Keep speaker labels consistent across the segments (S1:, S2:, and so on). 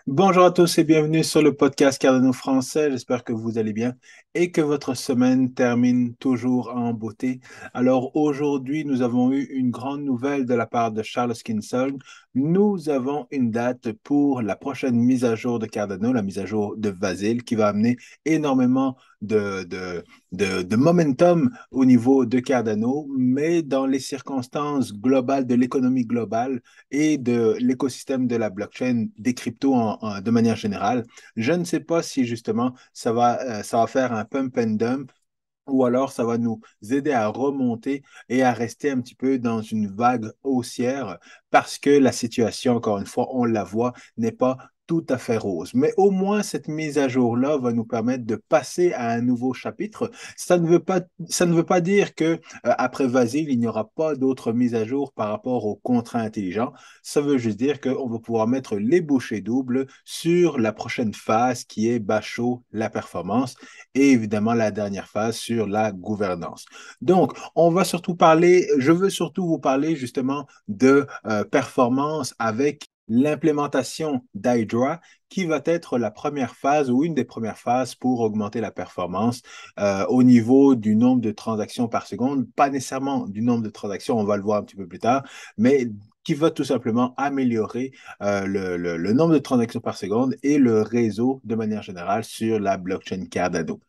S1: Bonjour à tous et bienvenue sur le podcast Cardano français. J'espère que vous allez bien et que votre semaine termine toujours en beauté. Alors aujourd'hui, nous avons eu une grande nouvelle de la part de Charles Hoskinson. Nous avons une date pour la prochaine mise à jour de Cardano, la mise à jour de Vasil, qui va amener énormément de momentum au niveau de Cardano, mais dans les circonstances globales de l'économie globale et de l'écosystème de la blockchain, des cryptos de manière générale. Je ne sais pas si justement ça va faire un pump and dump ou alors ça va nous aider à remonter et à rester un petit peu dans une vague haussière parce que la situation, encore une fois, on la voit, n'est pas tout à fait rose. Mais au moins, cette mise à jour-là va nous permettre de passer à un nouveau chapitre. Ça ne veut pas dire que après Vasil, il n'y aura pas d'autres mises à jour par rapport aux contrats intelligents. Ça veut juste dire qu'on va pouvoir mettre les bouchées doubles sur la prochaine phase qui est Bachot, la performance et évidemment la dernière phase sur la gouvernance. Donc, je veux surtout vous parler justement de performance avec l'implémentation d'Hydra, qui va être la première phase ou une des premières phases pour augmenter la performance au niveau du nombre de transactions par seconde, pas nécessairement du nombre de transactions, on va le voir un petit peu plus tard, mais qui va tout simplement améliorer le nombre de transactions par seconde et le réseau de manière générale sur la blockchain Cardano.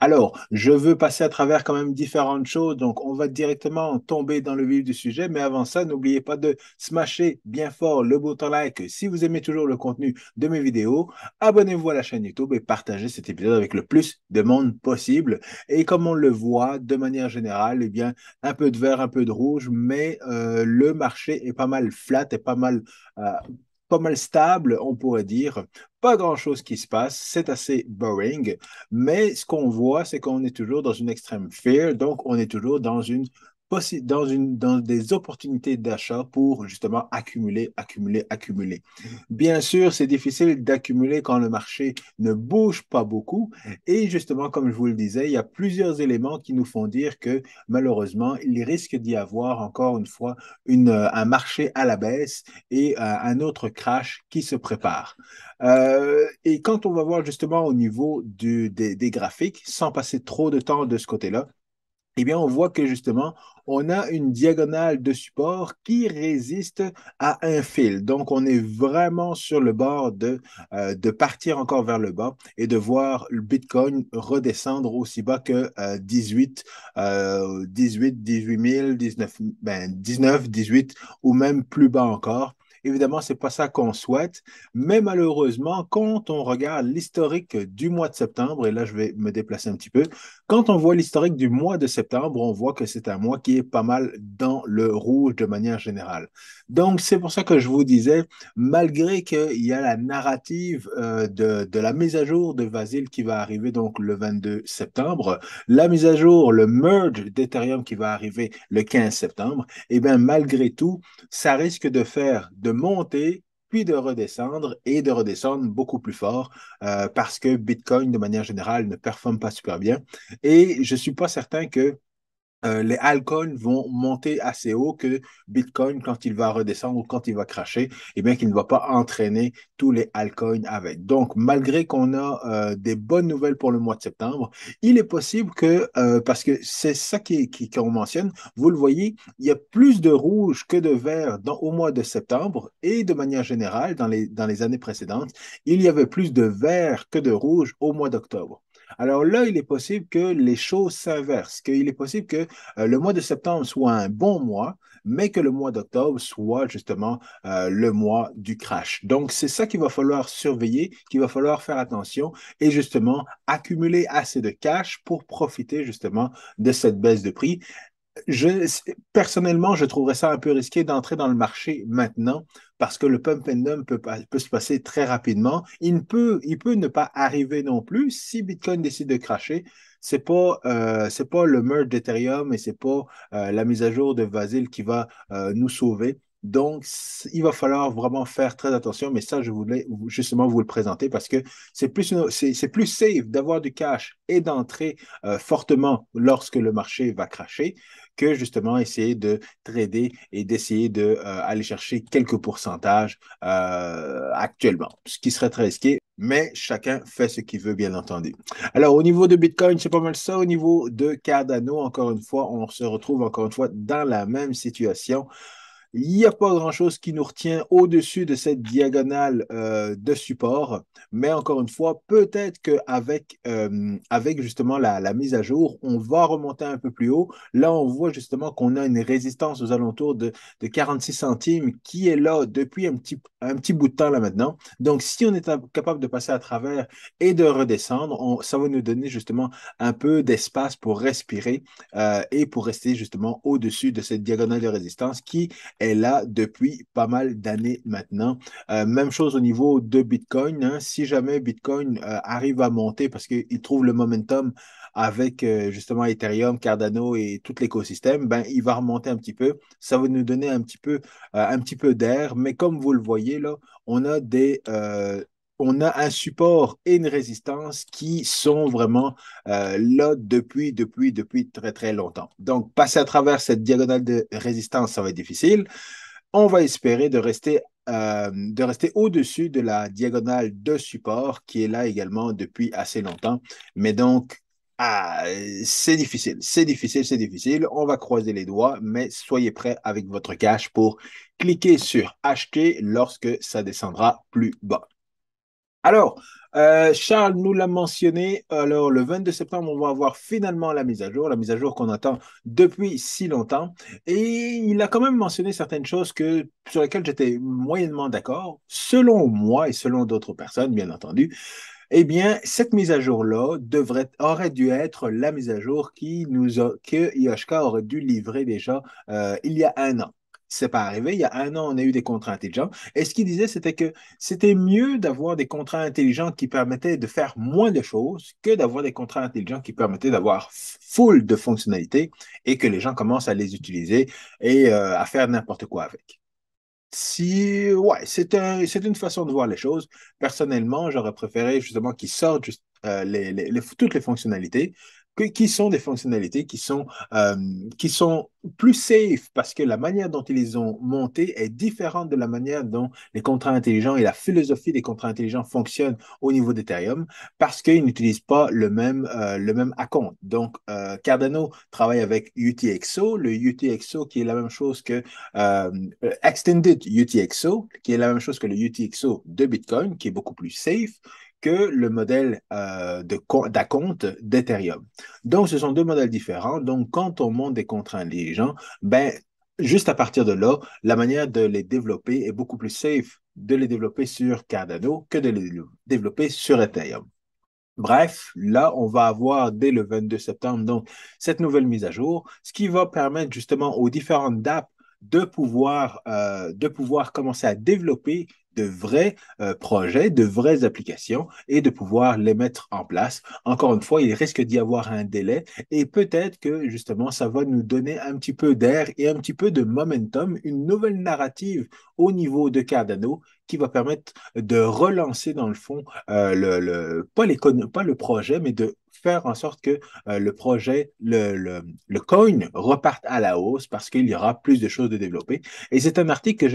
S1: Alors, je veux passer à travers quand même différentes choses, donc on va directement tomber dans le vif du sujet, mais avant ça, n'oubliez pas de smasher bien fort le bouton like si vous aimez toujours le contenu de mes vidéos, abonnez-vous à la chaîne YouTube et partagez cet épisode avec le plus de monde possible. Et comme on le voit, de manière générale, eh bien, un peu de vert, un peu de rouge, mais le marché est pas mal flat et euh, pas mal stable, on pourrait dire. Pas grand-chose qui se passe, c'est assez boring, mais ce qu'on voit, c'est qu'on est toujours dans une extrême fear, donc on est toujours dans des opportunités d'achat pour justement accumuler, accumuler, accumuler. Bien sûr, c'est difficile d'accumuler quand le marché ne bouge pas beaucoup. Et justement, comme je vous le disais, il y a plusieurs éléments qui nous font dire que malheureusement, il risque d'y avoir encore une fois un marché à la baisse et un autre crash qui se prépare. Et quand on va voir justement au niveau des graphiques, sans passer trop de temps de ce côté-là, eh bien, on voit que justement, on a une diagonale de support qui résiste à un fil. Donc, on est vraiment sur le bord de partir encore vers le bas et de voir le Bitcoin redescendre aussi bas que 18 000, 19, 19, 18 ou même plus bas encore. Évidemment, ce n'est pas ça qu'on souhaite, mais malheureusement, quand on regarde l'historique du mois de septembre, et là, je vais me déplacer un petit peu, quand on voit l'historique du mois de septembre, on voit que c'est un mois qui est pas mal dans le rouge de manière générale. Donc, c'est pour ça que je vous disais, malgré qu'il y a la narrative de la mise à jour de Vasil qui va arriver donc le 22 septembre, la mise à jour, le merge d'Ethereum qui va arriver le 15 septembre, et bien malgré tout, ça risque de monter puis de redescendre et de redescendre beaucoup plus fort parce que Bitcoin, de manière générale, ne performe pas super bien. Et je ne suis pas certain que les altcoins vont monter assez haut que Bitcoin, quand il va redescendre ou quand il va cracher, et bien qu'il ne va pas entraîner tous les altcoins avec. Donc, malgré qu'on a des bonnes nouvelles pour le mois de septembre, il est possible que, parce que c'est ça qu'on mentionne, vous le voyez, il y a plus de rouge que de vert au mois de septembre et de manière générale, dans les années précédentes, il y avait plus de vert que de rouge au mois d'octobre. Alors là, il est possible que les choses s'inversent, qu'il est possible que le mois de septembre soit un bon mois, mais que le mois d'octobre soit justement le mois du crash. Donc, c'est ça qu'il va falloir surveiller, qu'il va falloir faire attention et justement accumuler assez de cash pour profiter justement de cette baisse de prix. Je, Personnellement, je trouverais ça un peu risqué d'entrer dans le marché maintenant parce que le pump and dump peut se passer très rapidement. Il peut ne pas arriver non plus si Bitcoin décide de cracher. C'est pas le merge d'Ethereum et c'est pas la mise à jour de Vasil qui va nous sauver. Donc, il va falloir vraiment faire très attention, mais ça, je voulais justement vous le présenter parce que c'est plus safe d'avoir du cash et d'entrer fortement lorsque le marché va cracher que justement essayer de trader et d'essayer de aller chercher quelques pourcentages actuellement, ce qui serait très risqué, mais chacun fait ce qu'il veut, bien entendu. Alors, au niveau de Bitcoin, c'est pas mal ça. Au niveau de Cardano, encore une fois, on se retrouve encore une fois dans la même situation. Il n'y a pas grand-chose qui nous retient au-dessus de cette diagonale de support, mais encore une fois, peut-être qu'avec avec justement la mise à jour, on va remonter un peu plus haut. Là, on voit justement qu'on a une résistance aux alentours de 46 centimes qui est là depuis un petit bout de temps là maintenant. Donc, si on est capable de passer à travers et de redescendre, ça va nous donner justement un peu d'espace pour respirer et pour rester justement au-dessus de cette diagonale de résistance qui est là depuis pas mal d'années maintenant. Même chose au niveau de Bitcoin, hein. Si jamais Bitcoin arrive à monter parce qu'il trouve le momentum avec justement Ethereum, Cardano et tout l'écosystème, ben, il va remonter un petit peu. Ça va nous donner un petit peu d'air. Mais comme vous le voyez, là, on a on a un support et une résistance qui sont vraiment là depuis très, très longtemps. Donc, passer à travers cette diagonale de résistance, ça va être difficile. On va espérer de rester au-dessus de la diagonale de support qui est là également depuis assez longtemps. Mais donc, c'est difficile, c'est difficile, c'est difficile. On va croiser les doigts, mais soyez prêts avec votre cash pour cliquer sur acheter lorsque ça descendra plus bas. Alors, Charles nous l'a mentionné. Alors, le 22 septembre, on va avoir finalement la mise à jour qu'on attend depuis si longtemps. Et il a quand même mentionné certaines choses sur lesquelles j'étais moyennement d'accord. Selon moi et selon d'autres personnes, bien entendu, eh bien, cette mise à jour-là aurait dû être la mise à jour que Yoshka aurait dû livrer déjà il y a un an. C'est pas arrivé. Il y a un an, on a eu des contrats intelligents. Et ce qu'il disait, c'était que c'était mieux d'avoir des contrats intelligents qui permettaient de faire moins de choses que d'avoir des contrats intelligents qui permettaient d'avoir full de fonctionnalités et que les gens commencent à les utiliser et à faire n'importe quoi avec. Si, ouais, c'est une façon de voir les choses. Personnellement, j'aurais préféré justement qu'ils sortent toutes les fonctionnalités, qui sont des fonctionnalités qui sont plus safe parce que la manière dont ils les ont montées est différente de la manière dont les contrats intelligents et la philosophie des contrats intelligents fonctionnent au niveau d'Ethereum parce qu'ils n'utilisent pas le même acompte. Donc, Cardano travaille avec UTXO, le UTXO qui est la même chose que euh, Extended UTXO, qui est la même chose que le UTXO de Bitcoin, qui est beaucoup plus safe que le modèle d'acompte d'Ethereum. Donc, ce sont deux modèles différents. Donc, quand on monte des contrats intelligents, ben, juste à partir de là, la manière de les développer est beaucoup plus safe de les développer sur Cardano que de les développer sur Ethereum. Bref, là, on va avoir dès le 22 septembre, donc, cette nouvelle mise à jour, ce qui va permettre justement aux différentes dApps de pouvoir commencer à développer de vrais projets, de vraies applications et de pouvoir les mettre en place. Encore une fois, il risque d'y avoir un délai et peut-être que justement, ça va nous donner un petit peu d'air et un petit peu de momentum, une nouvelle narrative au niveau de Cardano qui va permettre de relancer dans le fond pas le projet, mais de faire en sorte que le projet, le coin reparte à la hausse parce qu'il y aura plus de choses de développer. Et c'est un article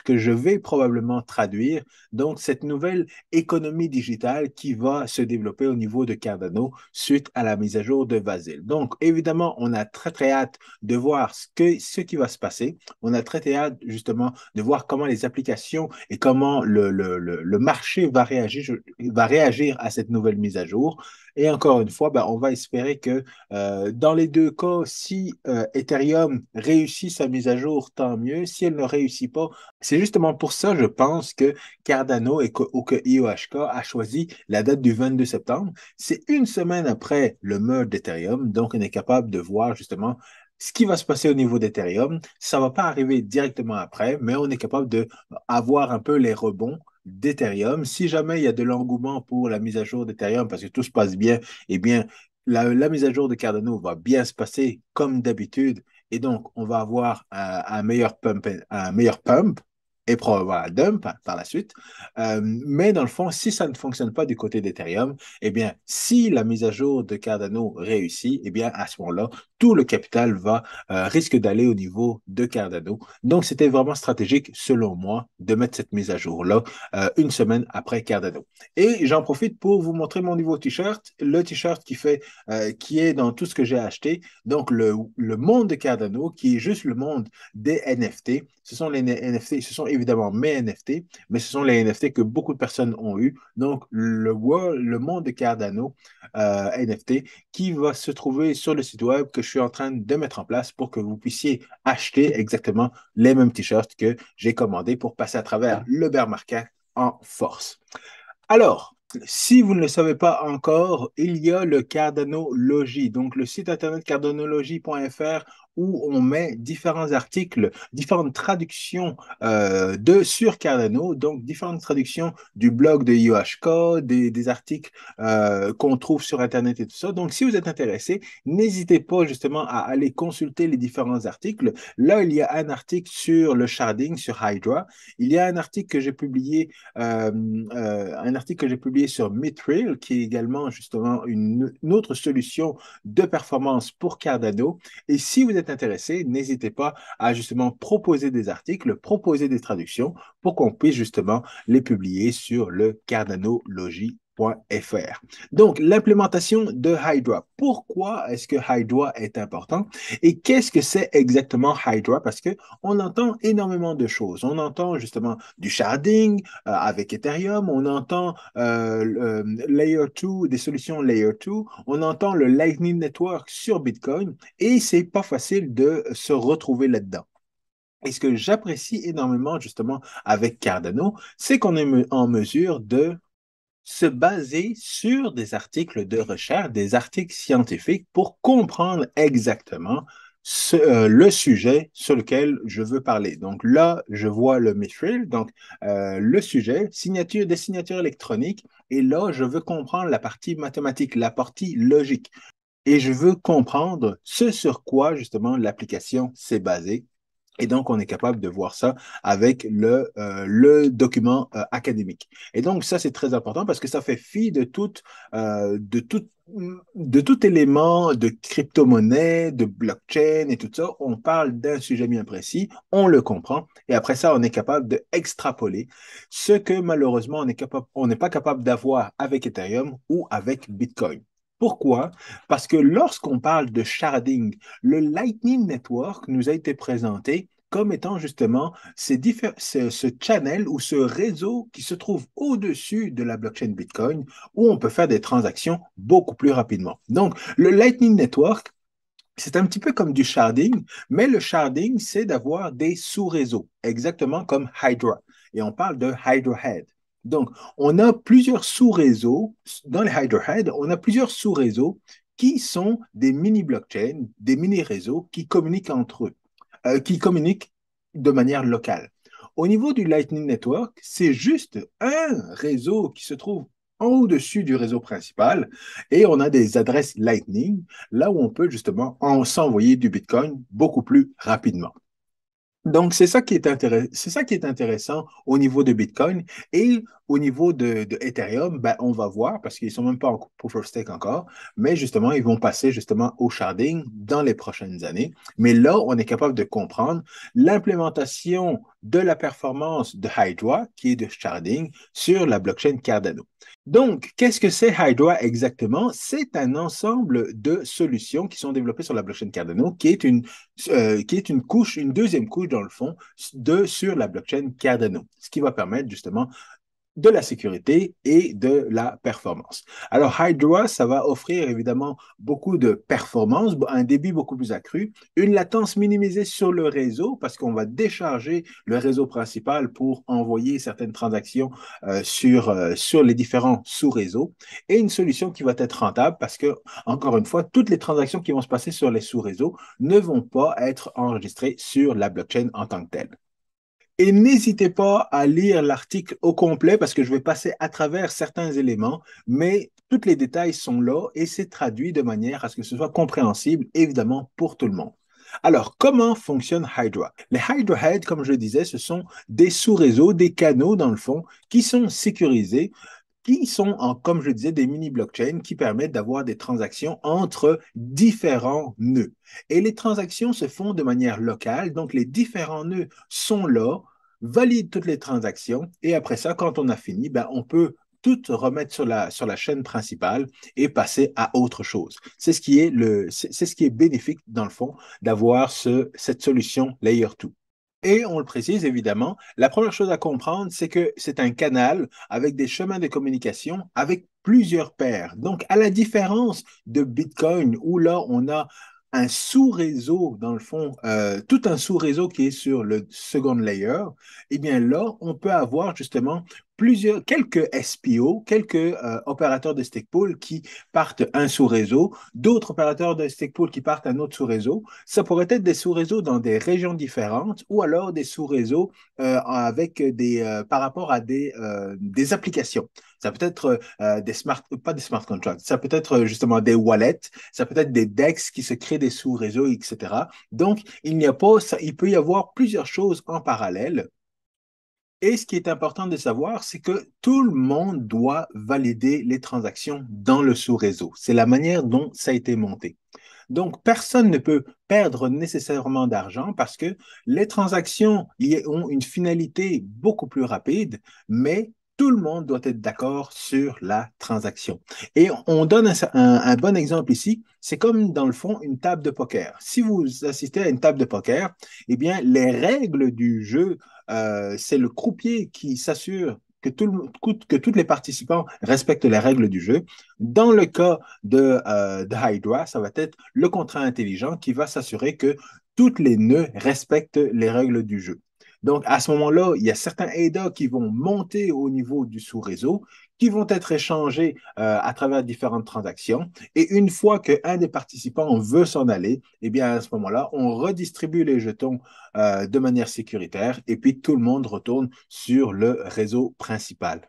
S1: que je vais probablement traduire. Donc, cette nouvelle économie digitale qui va se développer au niveau de Cardano suite à la mise à jour de Vasil. Donc, évidemment, on a très, très hâte de voir ce qui va se passer. On a très, très hâte justement de voir comment les applications et comment le marché va réagir à cette nouvelle mise à jour. Et encore une fois, ben, on va espérer que dans les deux cas, si Ethereum réussit sa mise à jour, tant mieux. Si elle ne réussit pas, c'est justement pour ça, je pense, que Cardano ou que IOHK a choisi la date du 22 septembre. C'est une semaine après le merge d'Ethereum, donc on est capable de voir justement ce qui va se passer au niveau d'Ethereum. Ça ne va pas arriver directement après, mais on est capable de avoir un peu les rebonds d'Ethereum. Si jamais il y a de l'engouement pour la mise à jour d'Ethereum parce que tout se passe bien, eh bien, la mise à jour de Cardano va bien se passer comme d'habitude Et donc, on va avoir un meilleur pump et probablement un dump par la suite. Mais dans le fond, si ça ne fonctionne pas du côté d'Ethereum, eh bien, si la mise à jour de Cardano réussit, eh bien, à ce moment-là, tout le capital risque d'aller au niveau de Cardano. Donc, c'était vraiment stratégique, selon moi, de mettre cette mise à jour-là une semaine après Cardano. Et j'en profite pour vous montrer mon nouveau t-shirt, le t-shirt qui est dans tout ce que j'ai acheté. Donc, le monde de Cardano, qui est juste le monde des NFT. Ce sont les NFT, ce sont évidemment mes NFT, mais ce sont les NFT que beaucoup de personnes ont eu. Donc, le monde de Cardano NFT qui va se trouver sur le site web que je suis en train de mettre en place pour que vous puissiez acheter exactement les mêmes t-shirts que j'ai commandés pour passer à travers le bear market en force. Alors, si vous ne le savez pas encore, il y a le Cardanology, donc le site internet cardanology.fr où on met différents articles, différentes traductions sur Cardano, donc différentes traductions du blog de IOHK, des articles qu'on trouve sur Internet et tout ça. Donc, si vous êtes intéressé, n'hésitez pas justement à aller consulter les différents articles. Là, il y a un article sur le sharding, sur Hydra. Il y a euh, un article que j'ai publié sur Mithril, qui est également justement une autre solution de performance pour Cardano. Et si vous êtes intéressé, n'hésitez pas à justement proposer des articles, proposer des traductions pour qu'on puisse justement les publier sur le cardanology.fr. Donc, l'implémentation de Hydra. Pourquoi est-ce que Hydra est important et qu'est-ce que c'est exactement Hydra? Parce qu'on entend énormément de choses. On entend justement du sharding avec Ethereum, on entend Layer 2, des solutions Layer 2, on entend le Lightning Network sur Bitcoin et c'est pas facile de se retrouver là-dedans. Et ce que j'apprécie énormément justement avec Cardano, c'est qu'on est en mesure de se baser sur des articles de recherche, des articles scientifiques pour comprendre exactement le sujet sur lequel je veux parler. Donc là, je vois le Mithril, donc le sujet, des signatures électroniques, et là, je veux comprendre la partie mathématique, la partie logique, et je veux comprendre ce sur quoi justement l'application s'est basée. Et donc, on est capable de voir ça avec le document académique. Et donc, ça, c'est très important parce que ça fait fi euh, de tout, de tout élément de crypto-monnaie, de blockchain et tout ça. On parle d'un sujet bien précis, on le comprend, et après ça, on est capable d'extrapoler ce que malheureusement, on n'est pas capable d'avoir avec Ethereum ou avec Bitcoin. Pourquoi? Parce que lorsqu'on parle de sharding, le Lightning Network nous a été présenté comme étant justement ce channel ou ce réseau qui se trouve au-dessus de la blockchain Bitcoin où on peut faire des transactions beaucoup plus rapidement. Donc, le Lightning Network, c'est un petit peu comme du sharding, mais le sharding, c'est d'avoir des sous-réseaux, exactement comme Hydra. Et on parle de Hydra Head. Donc, on a plusieurs sous-réseaux. Dans les Hydra Head, on a plusieurs sous-réseaux qui sont des mini-blockchains, des mini-réseaux qui communiquent entre eux, qui communiquent de manière locale. Au niveau du Lightning Network, c'est juste un réseau qui se trouve en au-dessus du réseau principal et on a des adresses Lightning, là où on peut justement s'envoyer du Bitcoin beaucoup plus rapidement. Donc, c'est ça qui est intéressant au niveau de Bitcoin et au niveau de Ethereum, ben, on va voir parce qu'ils sont même pas en proof of stake encore, mais justement, ils vont passer justement au sharding dans les prochaines années. Mais là, on est capable de comprendre l'implémentation de la performance de Hydra, qui est de sharding, sur la blockchain Cardano. Donc, qu'est-ce que c'est Hydra exactement? C'est un ensemble de solutions qui sont développées sur la blockchain Cardano, qui est une couche, une deuxième couche dans le fond, sur la blockchain Cardano, ce qui va permettre justement de la sécurité et de la performance. Alors, Hydra, ça va offrir évidemment beaucoup de performance, un débit beaucoup plus accru, une latence minimisée sur le réseau parce qu'on va décharger le réseau principal pour envoyer certaines transactions sur les différents sous-réseaux et une solution qui va être rentable parce que, encore une fois, toutes les transactions qui vont se passer sur les sous-réseaux ne vont pas être enregistrées sur la blockchain en tant que telle. Et n'hésitez pas à lire l'article au complet parce que je vais passer à travers certains éléments, mais tous les détails sont là et c'est traduit de manière à ce que ce soit compréhensible, évidemment, pour tout le monde. Alors, comment fonctionne Hydra? Les Hydra Heads, comme je le disais, ce sont des sous-réseaux, des canaux dans le fond, qui sont sécurisés, qui sont, comme je le disais, des mini-blockchains qui permettent d'avoir des transactions entre différents nœuds. Et les transactions se font de manière locale, donc les différents nœuds sont là, valident toutes les transactions, et après ça, quand on a fini, ben, on peut tout remettre sur la chaîne principale et passer à autre chose. C'est ce qui est bénéfique, dans le fond, d'avoir cette solution Layer 2. Et on le précise évidemment, la première chose à comprendre, c'est que c'est un canal avec des chemins de communication avec plusieurs paires. Donc, à la différence de Bitcoin, où là, on a un sous-réseau, dans le fond, tout un sous-réseau qui est sur le second layer, eh bien là, on peut avoir justement quelques SPO, quelques opérateurs de stake pool qui partent un sous-réseau, d'autres opérateurs de stake pool qui partent un autre sous-réseau. Ça pourrait être des sous-réseaux dans des régions différentes ou alors des sous-réseaux par rapport à des applications. Ça peut être pas des smart contracts, ça peut être justement des wallets, ça peut être des DEX qui se créent des sous-réseaux, etc. Donc, il peut y avoir plusieurs choses en parallèle. Et ce qui est important de savoir, c'est que tout le monde doit valider les transactions dans le sous-réseau. C'est la manière dont ça a été monté. Donc, personne ne peut perdre nécessairement d'argent parce que les transactions ont une finalité beaucoup plus rapide, mais tout le monde doit être d'accord sur la transaction. Et on donne un bon exemple ici. C'est comme, dans le fond, une table de poker. Si vous assistez à une table de poker, eh bien, les règles du jeu, c'est le croupier qui s'assure que tous les participants respectent les règles du jeu. Dans le cas de Hydra, ça va être le contrat intelligent qui va s'assurer que toutes les nœuds respectent les règles du jeu. Donc, à ce moment-là, il y a certains ADA qui vont monter au niveau du sous-réseau, qui vont être échangés à travers différentes transactions. Et une fois qu'un des participants veut s'en aller, eh bien, à ce moment-là, on redistribue les jetons de manière sécuritaire et puis tout le monde retourne sur le réseau principal.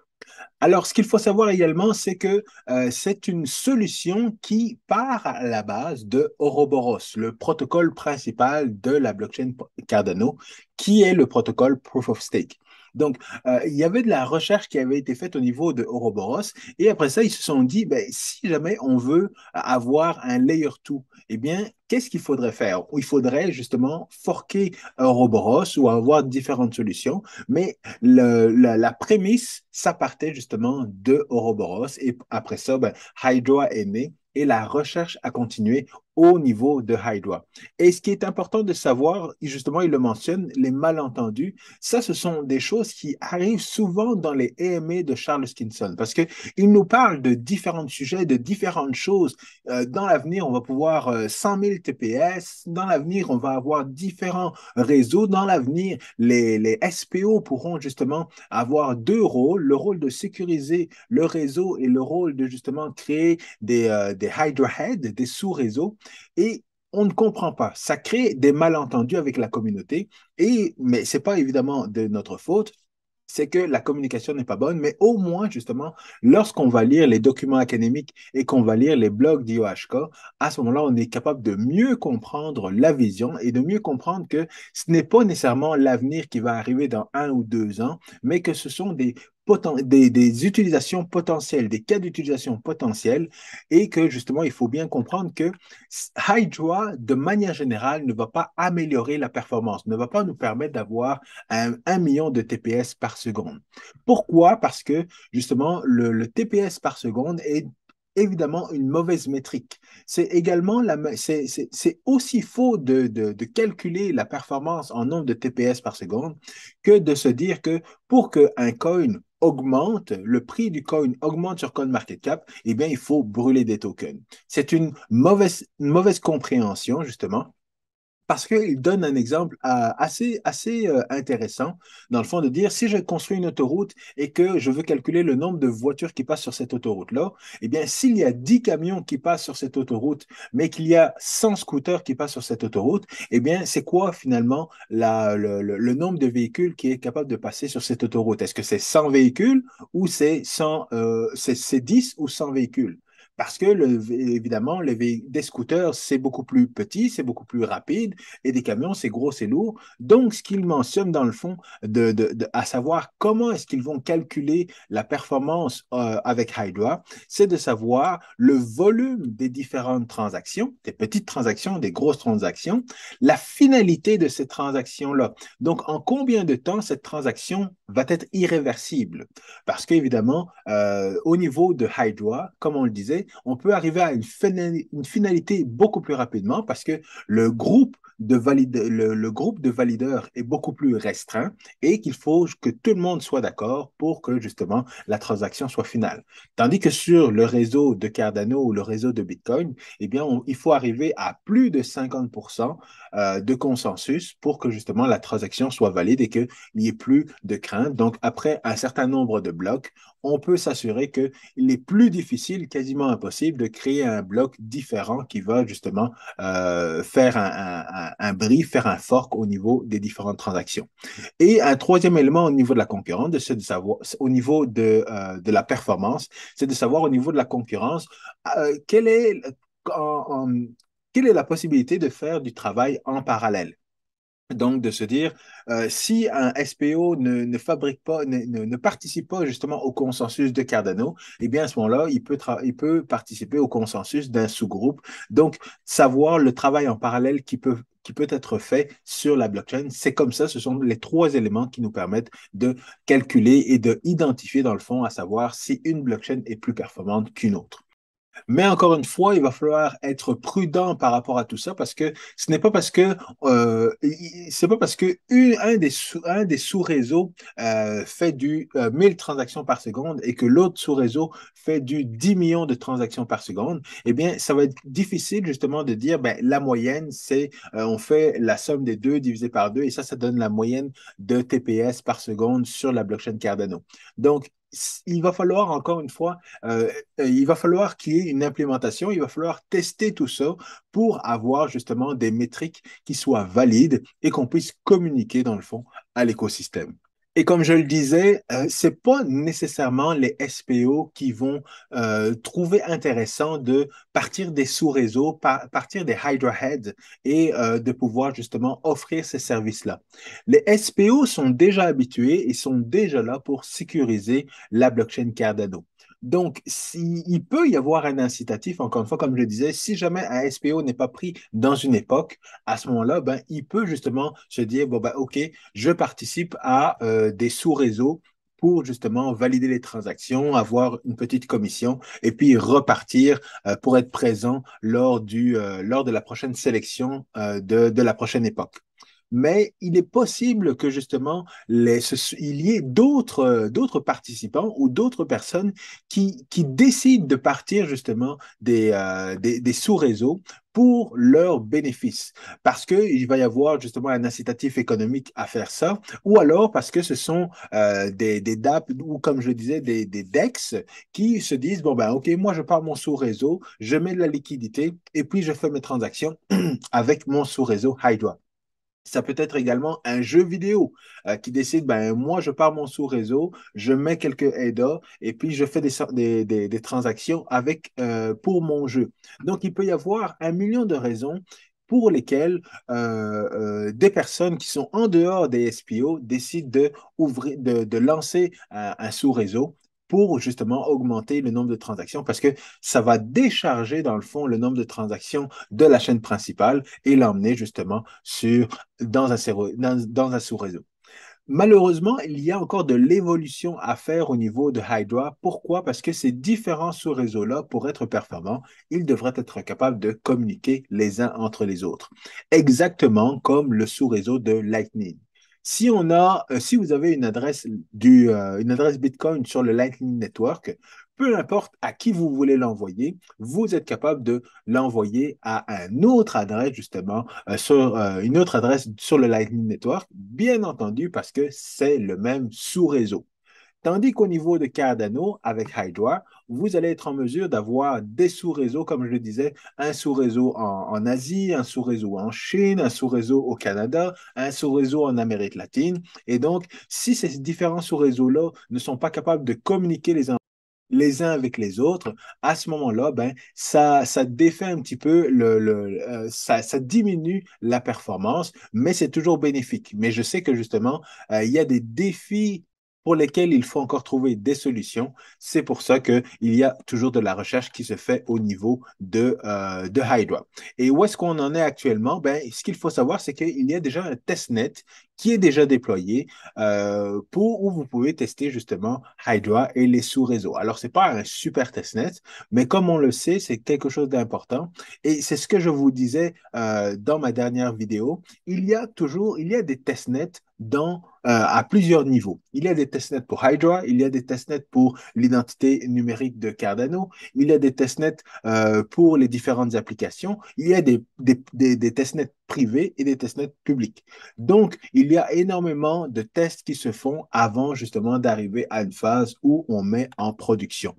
S1: Alors, ce qu'il faut savoir également, c'est que c'est une solution qui part à la base de Ouroboros, le protocole principal de la blockchain Cardano, qui est le protocole Proof of Stake. Donc, il y avait de la recherche qui avait été faite au niveau de Ouroboros, et après ça, ils se sont dit, ben, si jamais on veut avoir un layer 2, eh bien, qu'est-ce qu'il faudrait faire? Il faudrait justement forquer Ouroboros ou avoir différentes solutions, mais la prémisse, ça partait justement de Ouroboros. Et après ça, ben, Hydra est né et la recherche a continué au niveau de Hydra. Et ce qui est important de savoir, justement, il le mentionne, les malentendus, ça, ce sont des choses qui arrivent souvent dans les AMA de Charles Skinson, parce qu'il nous parle de différents sujets, de différentes choses. Dans l'avenir, on va pouvoir 100 000 TPS. Dans l'avenir, on va avoir différents réseaux. Dans l'avenir, les SPO pourront justement avoir deux rôles, le rôle de sécuriser le réseau et le rôle de justement créer des Hydra Heads, des sous-réseaux. Et on ne comprend pas. Ça crée des malentendus avec la communauté. Mais ce n'est pas évidemment de notre faute, c'est que la communication n'est pas bonne, mais au moins, justement, lorsqu'on va lire les documents académiques et qu'on va lire les blogs d'IOHK, à ce moment-là, on est capable de mieux comprendre la vision et de mieux comprendre que ce n'est pas nécessairement l'avenir qui va arriver dans 1 ou 2 ans, mais que ce sont des utilisations potentielles, des cas d'utilisation potentiels, et que justement, il faut bien comprendre que Hydra, de manière générale, ne va pas améliorer la performance, ne va pas nous permettre d'avoir 1 million de TPS par seconde. Pourquoi? Parce que justement, le TPS par seconde est évidemment une mauvaise métrique. C'est aussi faux de calculer la performance en nombre de TPS par seconde que de se dire que pour qu'un coin augmente, le prix du coin augmente sur CoinMarketCap, eh bien, il faut brûler des tokens. C'est une mauvaise compréhension, justement, parce qu'il donne un exemple assez intéressant, dans le fond, de dire, si je construis une autoroute et que je veux calculer le nombre de voitures qui passent sur cette autoroute-là, eh bien, s'il y a 10 camions qui passent sur cette autoroute, mais qu'il y a 100 scooters qui passent sur cette autoroute, eh bien, c'est quoi finalement le nombre de véhicules qui est capable de passer sur cette autoroute? Est-ce que c'est 100 véhicules ou c'est 10 ou 100 véhicules? Parce que, évidemment, des scooters, c'est beaucoup plus petit, c'est beaucoup plus rapide, et des camions, c'est gros, c'est lourd. Donc, ce qu'ils mentionnent dans le fond, à savoir comment est-ce qu'ils vont calculer la performance avec Hydra, c'est de savoir le volume des différentes transactions, des petites transactions, des grosses transactions, la finalité de ces transactions-là. Donc, en combien de temps cette transaction va être irréversible? Parce qu'évidemment, au niveau de Hydra, comme on le disait, on peut arriver à une finalité beaucoup plus rapidement parce que le groupe de valideurs est beaucoup plus restreint et qu'il faut que tout le monde soit d'accord pour que justement la transaction soit finale. Tandis que sur le réseau de Cardano ou le réseau de Bitcoin, eh bien, il faut arriver à plus de 50% de consensus pour que justement la transaction soit valide et qu'il n'y ait plus de crainte. Donc, après un certain nombre de blocs, on peut s'assurer qu'il est plus difficile, quasiment impossible, de créer un bloc différent qui va justement faire un brief, faire un fork au niveau des différentes transactions. Et un troisième élément au niveau de la concurrence, c'est de savoir, au niveau de la performance, c'est de savoir au niveau de la concurrence, euh, quelle est, en- en- quelle est la possibilité de faire du travail en parallèle. Donc, de se dire, si un SPO ne fabrique pas, ne participe pas justement au consensus de Cardano, eh bien, à ce moment-là, il peut participer au consensus d'un sous-groupe. Donc, savoir le travail en parallèle qui peut être fait sur la blockchain, c'est comme ça, ce sont les trois éléments qui nous permettent de calculer et de identifier, dans le fond, à savoir si une blockchain est plus performante qu'une autre. Mais encore une fois, il va falloir être prudent par rapport à tout ça parce que ce n'est pas parce que c'est pas parce que un des sous-réseaux fait du 1000 transactions par seconde et que l'autre sous-réseau fait du 10 millions de transactions par seconde, eh bien, ça va être difficile justement de dire ben, la moyenne, c'est on fait la somme des deux divisé par deux et ça donne la moyenne de TPS par seconde sur la blockchain Cardano. Donc, il va falloir encore une fois il va falloir qu'il y ait une implémentation, il va falloir tester tout ça pour avoir justement des métriques qui soient valides et qu'on puisse communiquer dans le fond à l'écosystème. Et comme je le disais, c'est pas nécessairement les SPO qui vont trouver intéressant de partir des sous-réseaux, partir des Hydra Heads et de pouvoir justement offrir ces services-là. Les SPO sont déjà habitués et sont déjà là pour sécuriser la blockchain Cardano. Donc, il peut y avoir un incitatif, encore une fois, comme je le disais, si jamais un SPO n'est pas pris dans une époque, à ce moment-là, ben, il peut justement se dire, bon, ben, OK, je participe à des sous-réseaux pour justement valider les transactions, avoir une petite commission et puis repartir pour être présent lors de la prochaine sélection de la prochaine époque. Mais il est possible que justement il y ait d'autres participants ou d'autres personnes qui décident de partir justement des sous-réseaux pour leur bénéfice, parce qu'il va y avoir justement un incitatif économique à faire ça, ou alors parce que ce sont des DApp ou comme je le disais, des DEX qui se disent, bon ben ok, moi je pars mon sous-réseau, je mets de la liquidité et puis je fais mes transactions avec mon sous-réseau Hydra. Ça peut être également un jeu vidéo qui décide, ben, moi, je pars mon sous-réseau, je mets quelques ADA et puis je fais des transactions pour mon jeu. Donc, il peut y avoir un million de raisons pour lesquelles des personnes qui sont en dehors des SPO décident de lancer un sous-réseau pour justement augmenter le nombre de transactions parce que ça va décharger dans le fond le nombre de transactions de la chaîne principale et l'emmener justement dans un sous-réseau. Malheureusement, il y a encore de l'évolution à faire au niveau de Hydra. Pourquoi? Parce que ces différents sous-réseaux-là, pour être performants, ils devraient être capables de communiquer les uns entre les autres. Exactement comme le sous-réseau de Lightning. Si vous avez une adresse Bitcoin sur le Lightning Network, peu importe à qui vous voulez l'envoyer, vous êtes capable de l'envoyer à une autre adresse, justement, une autre adresse sur le Lightning Network, bien entendu, parce que c'est le même sous-réseau. Tandis qu'au niveau de Cardano, avec Hydra, vous allez être en mesure d'avoir des sous-réseaux, comme je le disais, un sous-réseau en Asie, un sous-réseau en Chine, un sous-réseau au Canada, un sous-réseau en Amérique latine. Et donc, si ces différents sous-réseaux-là ne sont pas capables de communiquer les les uns avec les autres, à ce moment-là, ben, ça défait un petit peu ça diminue la performance, mais c'est toujours bénéfique. Mais je sais que justement, il y a des défis pour lesquels il faut encore trouver des solutions. C'est pour ça qu'il y a toujours de la recherche qui se fait au niveau de Hydra. Et où est-ce qu'on en est actuellement? Ben, ce qu'il faut savoir, c'est qu'il y a déjà un testnet qui est déjà déployé pour où vous pouvez tester justement Hydra et les sous-réseaux. Alors, ce n'est pas un super testnet, mais comme on le sait, c'est quelque chose d'important. Et c'est ce que je vous disais dans ma dernière vidéo. Il y a des testnets à plusieurs niveaux. Il y a des testnets pour Hydra, il y a des testnets pour l'identité numérique de Cardano, il y a des testnets pour les différentes applications, il y a des testnets privés et des testnets publics. Donc, il y a énormément de tests qui se font avant justement d'arriver à une phase où on met en production.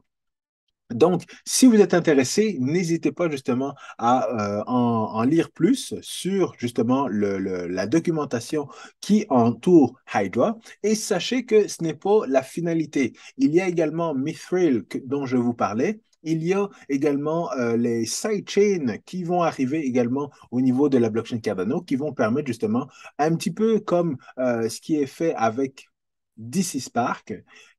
S1: Donc, si vous êtes intéressé, n'hésitez pas justement à en lire plus sur justement la documentation qui entoure Hydra et sachez que ce n'est pas la finalité. Il y a également Mithril dont je vous parlais. Il y a également les sidechains qui vont arriver également au niveau de la blockchain Cardano qui vont permettre justement un petit peu comme ce qui est fait avec DC Spark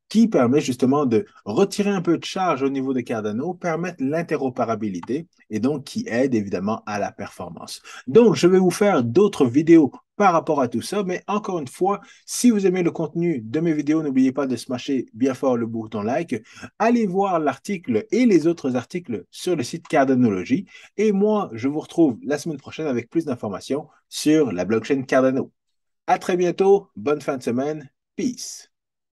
S1: qui permet justement de retirer un peu de charge au niveau de Cardano, permettre l'interopérabilité et donc qui aide évidemment à la performance. Donc, je vais vous faire d'autres vidéos par rapport à tout ça, mais encore une fois, si vous aimez le contenu de mes vidéos, n'oubliez pas de smasher bien fort le bouton like. Allez voir l'article et les autres articles sur le site Cardanology. Et moi, je vous retrouve la semaine prochaine avec plus d'informations sur la blockchain Cardano. À très bientôt, bonne fin de semaine, peace.